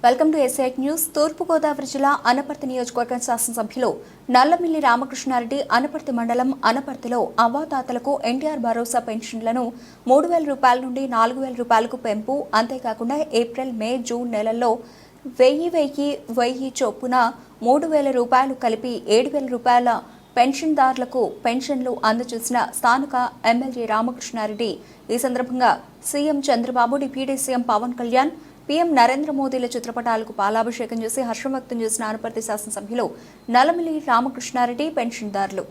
Welcome to SI news. Toorpu Godavari జిల్లా అనపర్తి నియోజకవర్గం శాసనసభ్యులు నల్లమిల్లి రామకృష్ణారెడ్డి అనపర్తి మండలం అనపర్తిలో అవ్వాతాతలకు ఎన్టీఆర్ భరోసా పెన్షన్లను 3,000 రూపాయల నుండి 4,000 రూపాయలకు పెంపు, అంతేకాకుండా ఏప్రిల్, మే, జూన్ నెలల్లో 1,000 చొప్పున 3,000 రూపాయలు కలిపి 7,000 రూపాయల పెన్షన్దారులకు పెన్షన్లు అందజేసిన స్థానిక ఎమ్మెల్యే రామకృష్ణారెడ్డి ఈ సందర్భంగా CM Chandrababu, deputy CM Pawan Kalyan, PM Narendra మోదీల చిత్రపటాలకు పాలాభిషేకం చేసి హర్షం వ్యక్తం చేసిన అనపర్తి శాసనసభ్యులు నల్లమిల్లి రామకృష్ణారెడ్డి పెన్షన్దారులు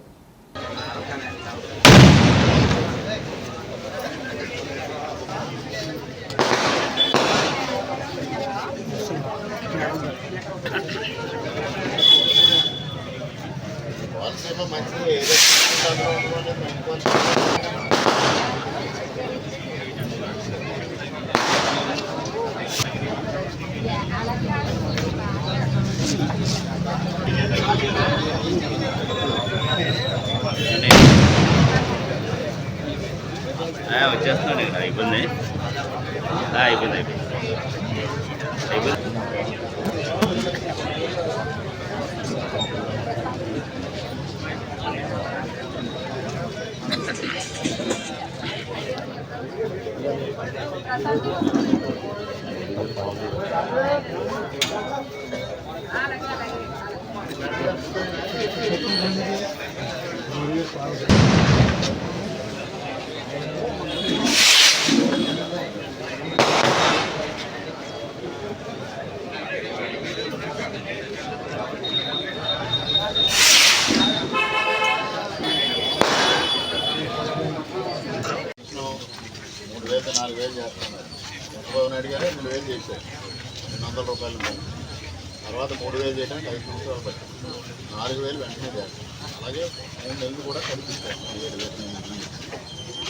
వచ్చేస్తున్నాను ఇక్కడ అయిపోయింది చేస్తున్నారు. చంద్రబాబు నాయుడు గారు 2,000 చేశారు, 200 రూపాయలు తర్వాత 3,000 చేయడానికి 5 సంవత్సరాలు పట్టింది. 4,000 వెంటనే చేస్తారు. అలాగే 3 నెలలు కూడా కల్పిస్తారు. 7,000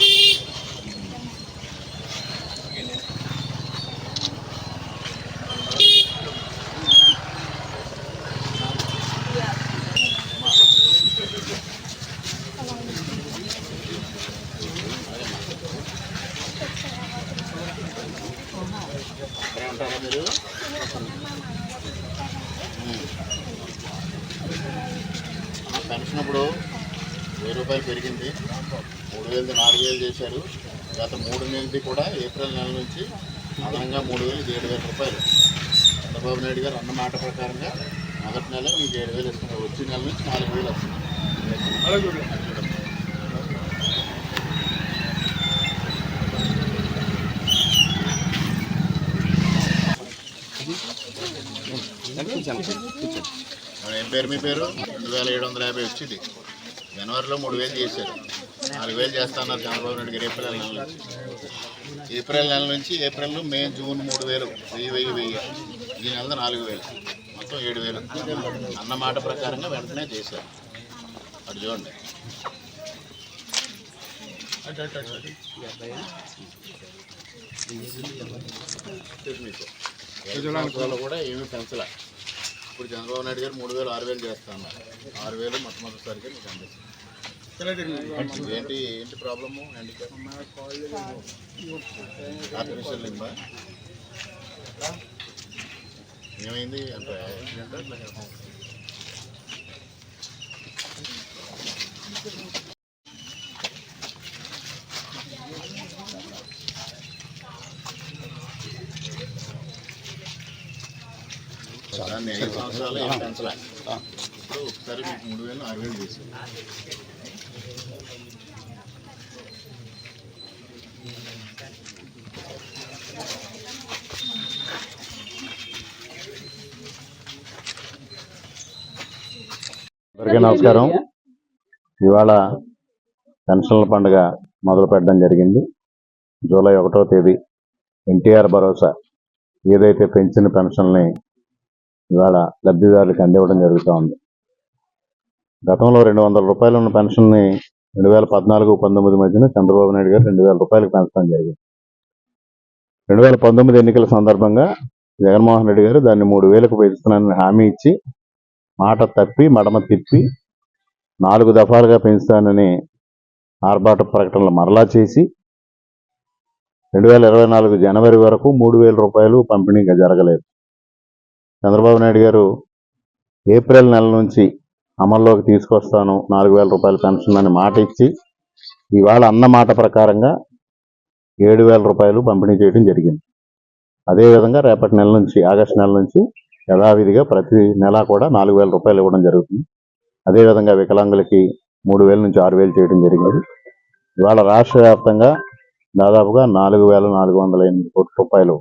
ఉంటారా మీరు? పెన్షన్ ఇప్పుడు 1,000 రూపాయలు పెరిగింది. 3,000 4,000 చేశారు. గత 3 నెలలది కూడా ఏప్రిల్ నెల నుంచి అదనంగా 3,000 7,000 రూపాయలు. చంద్రబాబు నాయుడు గారు అన్న మాట ప్రకారంగా మొదటి నెల మీకు 7,000 ఇస్తున్నారు. వచ్చే నెల నుంచి 4,000 వస్తున్నారు. ఏం పేరు మీ పేరు? 2,750 వచ్చింది. జనవరిలో 3,000 చేశారు. 4,000 చేస్తా అన్నారు చంద్రబాబు నాయుడు గారు ఏప్రిల్ నెల నుంచి. ఏప్రిల్, మే, జూన్ 3,000, 1,000 ఈ నెల 4,000, మొత్తం 7,000 అన్న మాట ప్రకారంగా వెంటనే చేశారు. అటు చూడండి. మీకు కూడా ఏమీ పెంచలే. ఇప్పుడు చంద్రబాబు నాయుడు గారు 3,000 6,000 చేస్తా అన్నారు. 6,000 మొట్టమొదటిసారిగా మీకు అందిస్తుంది. ఏంటి ప్రాబ్లము? హ్యాండిక్యాప్ ఆర్టిఫిషియల్ లింబా ఏమైంది అంటే యాక్సిడెంట్? దాన్ని 5 సంవత్సరాలు ఏం పెంచలే. ఇప్పుడు ఒకసారి మీకు 3,000 6,000 చేశారు. అందరికీ నమస్కారం. ఇవాళ పెన్షన్ల పండుగ మొదలు పెట్టడం జరిగింది. జూలై 1వ తేదీ ఎన్టీఆర్ భరోసా ఏదైతే పెంచిన పెన్షన్ని ఇవాళ లబ్ధిదారులకు అందివ్వడం జరుగుతూ ఉంది. గతంలో 200 రూపాయలు ఉన్న పెన్షన్ని 2014-19 మధ్యన చంద్రబాబు నాయుడు గారు 2,000 రూపాయలకు పెంచడం జరిగింది. 2019 ఎన్నికల సందర్భంగా జగన్మోహన్ రెడ్డి గారు దాన్ని 3,000కు పెంచుతున్నానని హామీ ఇచ్చి మాట తప్పి మడమ తిప్పి 4 దఫాలుగా పెంచుతానని ఆర్భాట ప్రకటనలు మరలా చేసి 2024 జనవరి వరకు 3,000 రూపాయలు పంపిణీగా జరగలేదు. చంద్రబాబు నాయుడు గారు ఏప్రిల్ నెల నుంచి అమల్లోకి తీసుకొస్తాను 4,000 రూపాయల పెన్షన్ అని మాట ఇచ్చి ఇవాళ అన్న మాట ప్రకారంగా 7,000 రూపాయలు పంపిణీ చేయడం జరిగింది. అదేవిధంగా రేపటి నెల నుంచి ఆగస్టు నెల నుంచి యథావిధిగా ప్రతి నెల కూడా 4,000 రూపాయలు ఇవ్వడం జరుగుతుంది. అదేవిధంగా వికలాంగులకి 3,000 నుంచి 6,000 చేయడం జరిగింది. ఇవాళ రాష్ట్ర వ్యాప్తంగా దాదాపుగా 4,408 కోట్ల రూపాయలు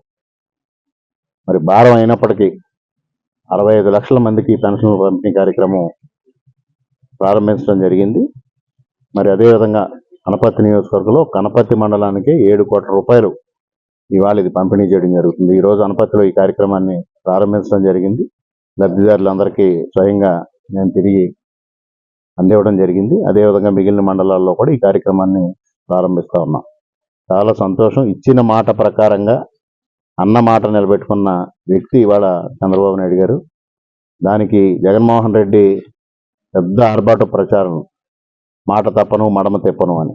మరి భారం అయినప్పటికీ 65 లక్షల మందికి పెన్షన్ల పంపిణీ కార్యక్రమం ప్రారంభించడం జరిగింది. మరి అదేవిధంగా కనపర్తి నియోజకవర్గంలో కనపర్తి మండలానికి 7 కోట్ల రూపాయలు ఇవాళ ఇది పంపిణీ చేయడం జరుగుతుంది. ఈరోజు అనపర్తిలో ఈ కార్యక్రమాన్ని ప్రారంభించడం జరిగింది. లబ్ధిదారులందరికీ స్వయంగా నేను తిరిగి అందివ్వడం జరిగింది. అదేవిధంగా మిగిలిన మండలాల్లో కూడా ఈ కార్యక్రమాన్ని ప్రారంభిస్తా ఉన్నాం. చాలా సంతోషం. ఇచ్చిన మాట ప్రకారంగా అన్న మాట నిలబెట్టుకున్న వ్యక్తి ఇవాళ చంద్రబాబు నాయుడు గారు. దానికి జగన్మోహన్ రెడ్డి పెద్ద ఆర్భాట ప్రచారం, మాట తప్పను మడమ తిప్పను అని.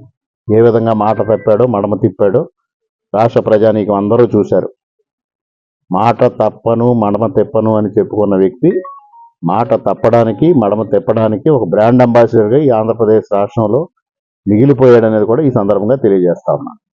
ఏ విధంగా మాట తప్పాడో మడమ తిప్పాడో రాష్ట్ర ప్రజానీకం అందరూ చూశారు. మాట తప్పను మడమ తిప్పను అని చెప్పుకున్న వ్యక్తి మాట తప్పడానికి మడమ తిప్పడానికి ఒక బ్రాండ్ అంబాసిడర్గా ఈ ఆంధ్రప్రదేశ్ రాష్ట్రంలో మిగిలిపోయాడనేది కూడా ఈ సందర్భంగా తెలియజేస్తా ఉన్నా.